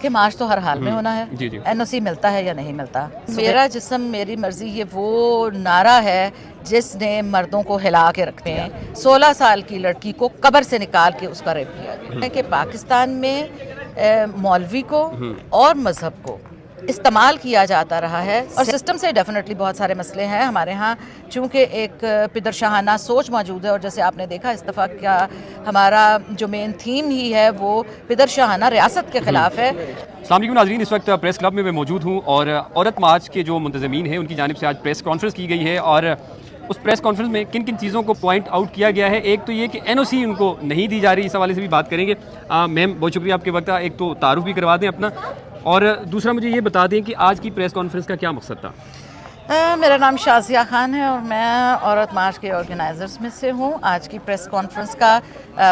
کہ مارچ تو ہر حال میں ہونا ہے. جی جی این او سی ملتا ہے یا نہیں ملتا. میرا جسم میری مرضی یہ وہ نعرہ ہے جس نے مردوں کو ہلا کے رکھتے ہیں. 16 سال کی لڑکی کو قبر سے نکال کے اس کا ریپ کیا گیا. کہ پاکستان میں مولوی کو اور مذہب کو استعمال کیا جاتا رہا ہے اور سسٹم سے ڈیفینیٹلی بہت سارے مسئلے ہیں ہمارے ہاں. چونکہ ایک پدر شاہانہ سوچ موجود ہے اور جیسے آپ نے دیکھا اس دفعہ کیا ہمارا جو مین تھیم ہی ہے وہ پدر شاہانہ ریاست کے خلاف ہے. السلام علیکم ناظرین، اس وقت پریس کلب میں موجود ہوں اور عورت مارچ کے جو منتظمین ہیں ان کی جانب سے آج پریس کانفرنس کی گئی ہے اور اس پریس کانفرنس میں کن کن چیزوں کو پوائنٹ آؤٹ کیا گیا ہے. ایک تو یہ کہ این او سی ان کو نہیں دی جا رہی، اس حوالے سے بھی بات کریں گے. میم بہت شکریہ آپ کے وقت. ایک تو تعارف بھی کروا دیں اپنا اور دوسرا مجھے یہ بتا دیں کہ آج کی پریس کانفرنس کا کیا مقصد تھا. میرا نام شازیہ خان ہے اور میں عورت مارچ کے آرگنائزرز میں سے ہوں. آج کی پریس کانفرنس کا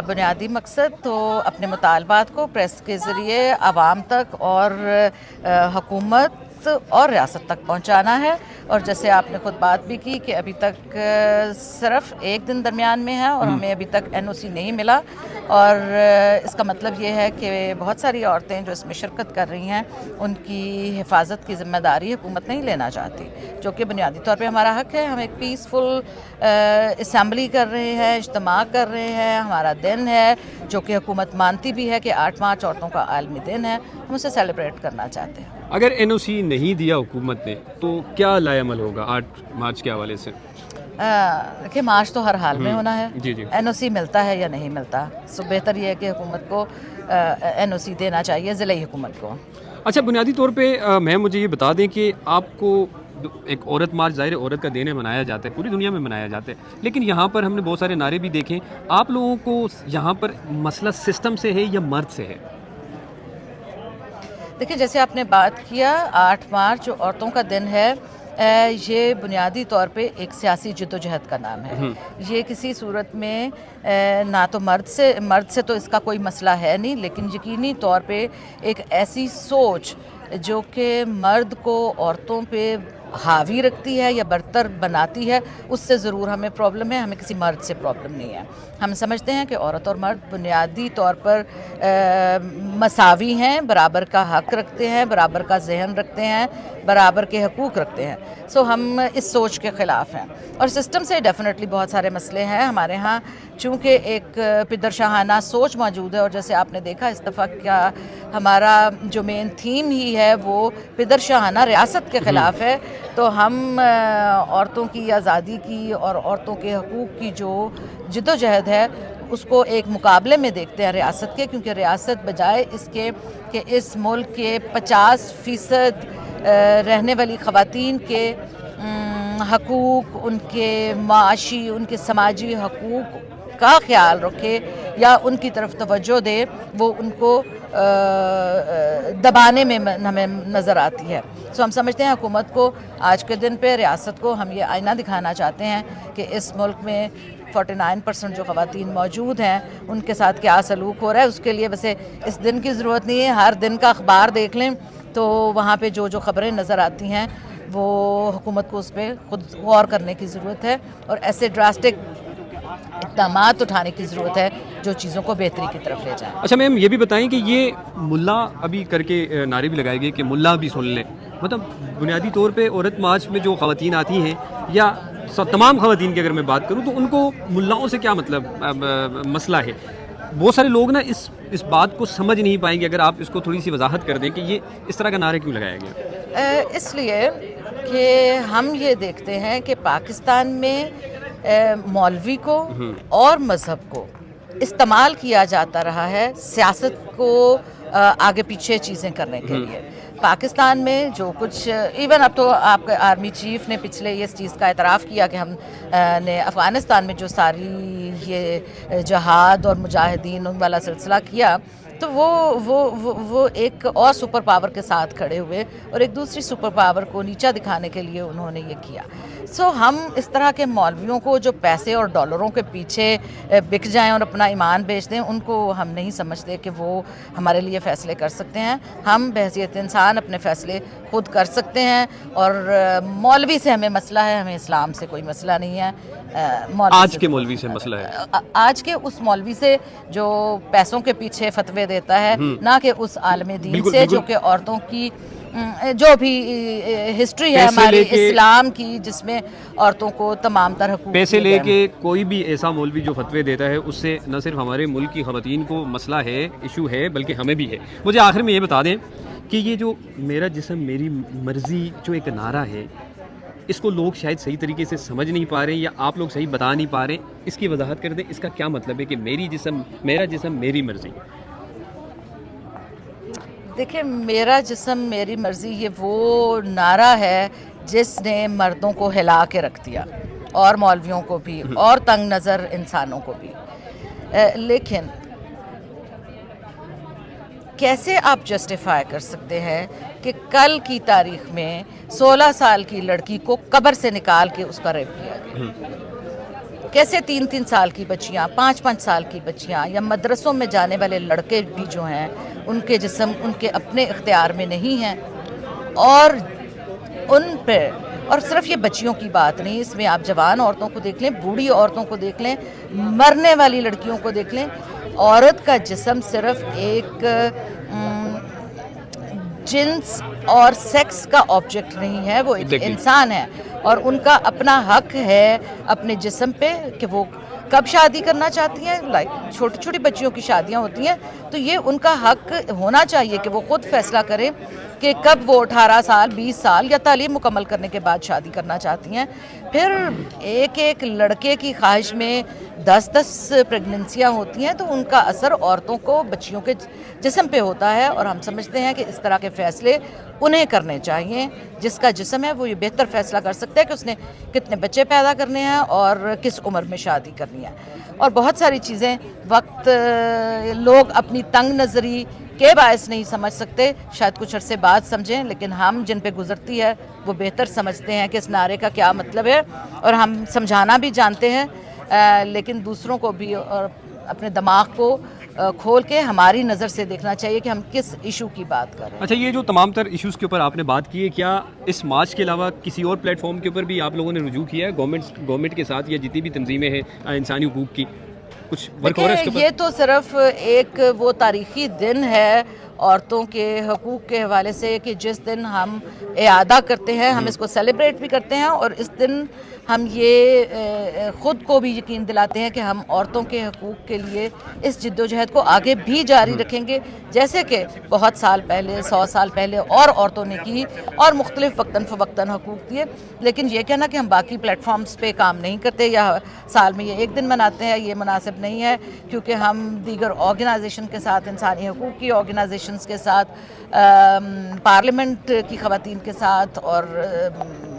بنیادی مقصد تو اپنے مطالبات کو پریس کے ذریعے عوام تک اور حکومت اور ریاست تک پہنچانا ہے. اور جیسے آپ نے خود بات بھی کی کہ ابھی تک صرف ایک دن درمیان میں ہے اور ہمیں ابھی تک این او سی نہیں ملا اور اس کا مطلب یہ ہے کہ بہت ساری عورتیں جو اس میں شرکت کر رہی ہیں ان کی حفاظت کی ذمہ داری حکومت نہیں لینا چاہتی، جو کہ بنیادی طور پہ ہمارا حق ہے. ہم ایک پیسفل اسمبلی کر رہے ہیں، اجتماع کر رہے ہیں، ہمارا دن ہے جو کہ حکومت مانتی بھی ہے کہ 8 مارچ عورتوں کا عالمی دن ہے. ہم اسے سیلیبریٹ کرنا چاہتے ہیں. اگر این او سی نہیں دیا حکومت نے تو کیا لائے عمل ہوگا 8 مارچ کے حوالے سے؟ کہ مارچ تو ہر حال میں ہونا ہے. جی جی این او سی ملتا ہے یا نہیں ملتا، سو بہتر یہ ہے کہ حکومت کو این او سی دینا چاہیے، ضلعی حکومت کو. اچھا، بنیادی طور پہ میم مجھے یہ بتا دیں کہ آپ کو ایک عورت مارچ ظاہر عورت کا دن ہے، منایا جاتا ہے، پوری دنیا میں منایا جاتا ہے، لیکن یہاں پر ہم نے بہت سارے نعرے بھی دیکھے. آپ لوگوں کو یہاں پر مسئلہ سسٹم سے ہے یا مرد سے ہے؟ دیکھیں، جیسے آپ نے بات کیا 8 مارچ جو عورتوں کا دن ہے، یہ بنیادی طور پہ ایک سیاسی جدوجہد کا نام ہے. یہ کسی صورت میں نہ تو مرد سے تو اس کا کوئی مسئلہ ہے نہیں، لیکن یقینی طور پہ ایک ایسی سوچ جو کہ مرد کو عورتوں پہ حاوی رکھتی ہے یا برتر بناتی ہے، اس سے ضرور ہمیں پرابلم ہے. ہمیں کسی مرد سے پرابلم نہیں ہے. ہم سمجھتے ہیں کہ عورت اور مرد بنیادی طور پر مساوی ہیں، برابر کا حق رکھتے ہیں، برابر کا ذہن رکھتے ہیں، برابر کے حقوق رکھتے ہیں. سو ہم اس سوچ کے خلاف ہیں اور سسٹم سے ڈیفینیٹلی بہت سارے مسئلے ہیں ہمارے ہاں. چونکہ ایک پدر شاہانہ سوچ موجود ہے اور جیسے آپ نے دیکھا اس دفعہ کیا ہمارا جو مین تھیم ہی ہے وہ پدر شاہانہ ریاست کے خلاف ہے. تو ہم عورتوں کی آزادی کی اور عورتوں کے حقوق کی جو جدوجہد ہے اس کو ایک مقابلے میں دیکھتے ہیں ریاست کے، کیونکہ ریاست بجائے اس کے کہ اس ملک کے 50% رہنے والی خواتین کے حقوق، ان کے معاشی، ان کے سماجی حقوق کا خیال رکھے یا ان کی طرف توجہ دے، وہ ان کو دبانے میں ہمیں نظر آتی ہے. سو ہم سمجھتے ہیں حکومت کو آج کے دن پہ، ریاست کو ہم یہ آئینہ دکھانا چاہتے ہیں کہ اس ملک میں 49% جو خواتین موجود ہیں ان کے ساتھ کیا سلوک ہو رہا ہے. اس کے لیے ویسے اس دن کی ضرورت نہیں ہے، ہر دن کا اخبار دیکھ لیں تو وہاں پہ جو خبریں نظر آتی ہیں وہ حکومت کو اس پہ خود غور کرنے کی ضرورت ہے اور ایسے ڈراسٹک اقدامات اٹھانے کی ضرورت ہے جو چیزوں کو بہتری کی طرف لے جائیں. اچھا میم، یہ بھی بتائیں کہ یہ ملا ابھی کر کے نعرے بھی لگائے گئے کہ ملا بھی سن لیں، مطلب بنیادی طور پہ عورت مارچ میں جو خواتین آتی ہیں یا تمام خواتین کی اگر میں بات کروں تو ان کو ملاؤں سے کیا مطلب مسئلہ ہے؟ بہت سارے لوگ نا اس بات کو سمجھ نہیں پائیں گے. اگر آپ اس کو تھوڑی سی وضاحت کر دیں کہ یہ اس طرح کا نعرہ کیوں لگایا گیا؟ اس لیے کہ ہم یہ دیکھتے ہیں کہ پاکستان میں مولوی کو اور مذہب کو استعمال کیا جاتا رہا ہے سیاست کو آگے پیچھے چیزیں کرنے کے لیے. پاکستان میں جو کچھ ایون اب تو آپ کے آرمی چیف نے پچھلے اس چیز کا اعتراف کیا کہ ہم نے افغانستان میں جو ساری یہ جہاد اور مجاہدین والا سلسلہ کیا تو وہ ایک اور سپر پاور کے ساتھ کھڑے ہوئے اور ایک دوسری سپر پاور کو نیچا دکھانے کے لیے انہوں نے یہ کیا. سو ہم اس طرح کے مولویوں کو جو پیسے اور ڈالروں کے پیچھے بک جائیں اور اپنا ایمان بیچ دیں، ان کو ہم نہیں سمجھتے کہ وہ ہمارے لیے فیصلے کر سکتے ہیں. ہم بحیثیت انسان اپنے فیصلے خود کر سکتے ہیں اور مولوی سے ہمیں مسئلہ ہے، ہمیں اسلام سے کوئی مسئلہ نہیں ہے. آج کے مولوی سے مسئلہ ہے، آج کے اس مولوی سے جو پیسوں کے پیچھے فتوے دیتا ہے, نہ کہ اس عالم دین بالکل, سے بالکل. جو کہ عورتوں کی جو بھی ہسٹری ہے ہماری اسلام کی, جس میں عورتوں کو تمام تر حقوق پیسے دیے لے گئے کے کوئی بھی ایسا مولوی جو فتوے دیتا ہے اس سے نہ صرف ہمارے ملک کی خواتین کو مسئلہ ہے, ایشو ہے, بلکہ ہمیں بھی ہے. مجھے آخر میں یہ بتا دیں کہ یہ جو میرا جسم میری مرضی جو ایک نعرہ ہے, اس کو لوگ شاید صحیح طریقے سے سمجھ نہیں پا رہے, یا آپ لوگ صحیح بتا نہیں پا رہے, اس کی وضاحت کر دیں. اس کا کیا مطلب ہے کہ میرا جسم میری مرضی؟ دیکھیں, میرا جسم میری مرضی یہ وہ نعرہ ہے جس نے مردوں کو ہلا کے رکھ دیا, اور مولویوں کو بھی, اور تنگ نظر انسانوں کو بھی. لیکن کیسے آپ جسٹیفائی کر سکتے ہیں کہ کل کی تاریخ میں 16 سال کی لڑکی کو قبر سے نکال کے اس کا ریپ کیا گیا؟ کیسے 3 سال کی بچیاں, 5 سال کی بچیاں, یا مدرسوں میں جانے والے لڑکے بھی جو ہیں ان کے جسم ان کے اپنے اختیار میں نہیں ہیں, اور ان پہ, اور صرف یہ بچیوں کی بات نہیں, اس میں آپ جوان عورتوں کو دیکھ لیں, بوڑھی عورتوں کو دیکھ لیں, مرنے والی لڑکیوں کو دیکھ لیں. عورت کا جسم صرف ایک جنس اور سیکس کا آبجیکٹ نہیں ہے, وہ ایک انسان ہے, اور ان کا اپنا حق ہے اپنے جسم پہ کہ وہ کب شادی کرنا چاہتی ہیں. لائک چھوٹی چھوٹی بچیوں کی شادیاں ہوتی ہیں, تو یہ ان کا حق ہونا چاہیے کہ وہ خود فیصلہ کریں کہ کب وہ 18 سال 20 سال یا تعلیم مکمل کرنے کے بعد شادی کرنا چاہتی ہیں. پھر ایک لڑکے کی خواہش میں 10 پریگننسیاں ہوتی ہیں, تو ان کا اثر عورتوں کو, بچیوں کے جسم پہ ہوتا ہے, اور ہم سمجھتے ہیں کہ اس طرح کے فیصلے انہیں کرنے چاہیے. جس کا جسم ہے وہ یہ بہتر فیصلہ کر سکتا ہے کہ اس نے کتنے بچے پیدا کرنے ہیں اور کس عمر میں شادی کرنی ہے. اور بہت ساری چیزیں وقت لوگ اپنی تنگ نظری کے باعث نہیں سمجھ سکتے, شاید کچھ عرصے بعد سمجھیں, لیکن ہم جن پہ گزرتی ہے وہ بہتر سمجھتے ہیں کہ اس نعرے کا کیا مطلب ہے, اور ہم سمجھانا بھی جانتے ہیں, لیکن دوسروں کو بھی اور اپنے دماغ کو کھول کے ہماری نظر سے دیکھنا چاہیے کہ ہم کس ایشو کی بات کر رہے ہیں. اچھا, یہ جو تمام تر ایشوز کے اوپر آپ نے بات کی ہے, کیا اس مارچ کے علاوہ کسی اور پلیٹ فارم کے اوپر بھی آپ لوگوں نے رجوع کیا ہے گورنمنٹ کے ساتھ, یا جتنی بھی تنظیمیں ہیں انسانی حقوق کی, کچھ ورک ہو رہا ہے اس کے اوپر؟ یہ تو صرف ایک وہ تاریخی دن ہے عورتوں کے حقوق کے حوالے سے کہ جس دن ہم اعادہ کرتے ہیں, ہم اس کو سیلیبریٹ بھی کرتے ہیں, اور اس دن ہم یہ خود کو بھی یقین دلاتے ہیں کہ ہم عورتوں کے حقوق کے لیے اس جد و جہد کو آگے بھی جاری رکھیں گے, جیسے کہ بہت سال پہلے 100 سال پہلے اور عورتوں نے کی, اور مختلف وقتاً فوقتاً حقوق دیے. لیکن یہ کہنا کہ ہم باقی پلیٹ فارمز پہ کام نہیں کرتے یا سال میں یہ ایک دن مناتے ہیں, یہ مناسب نہیں ہے, کیونکہ ہم دیگر آرگنائزیشن کے ساتھ, انسانی حقوق کی آرگنائزیشنز کے ساتھ, پارلیمنٹ کی خواتین کے ساتھ, اور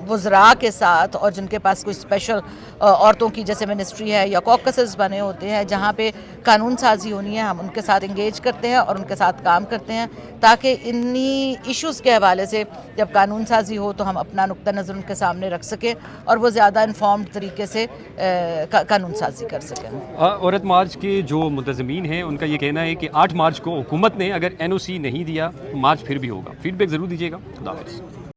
وزراء کے ساتھ, اور جن کے پاس کوئی اسپیشل عورتوں کی جیسے منسٹری ہے یا کوکسز بنے ہوتے ہیں جہاں پہ قانون سازی ہونی ہے, ہم ان کے ساتھ انگیج کرتے ہیں اور ان کے ساتھ کام کرتے ہیں, تاکہ انہی ایشوز کے حوالے سے جب قانون سازی ہو تو ہم اپنا نقطہ نظر ان کے سامنے رکھ سکیں, اور وہ زیادہ انفارمڈ طریقے سے قانون سازی کر سکیں. عورت مارچ کے جو منتظمین ہیں ان کا یہ کہنا ہے کہ 8 مارچ کو حکومت نے اگر NOC نہیں دیا, مارچ پھر بھی ہوگا. فیڈ بیک ضرور دیجیے گا. خدا حافظ.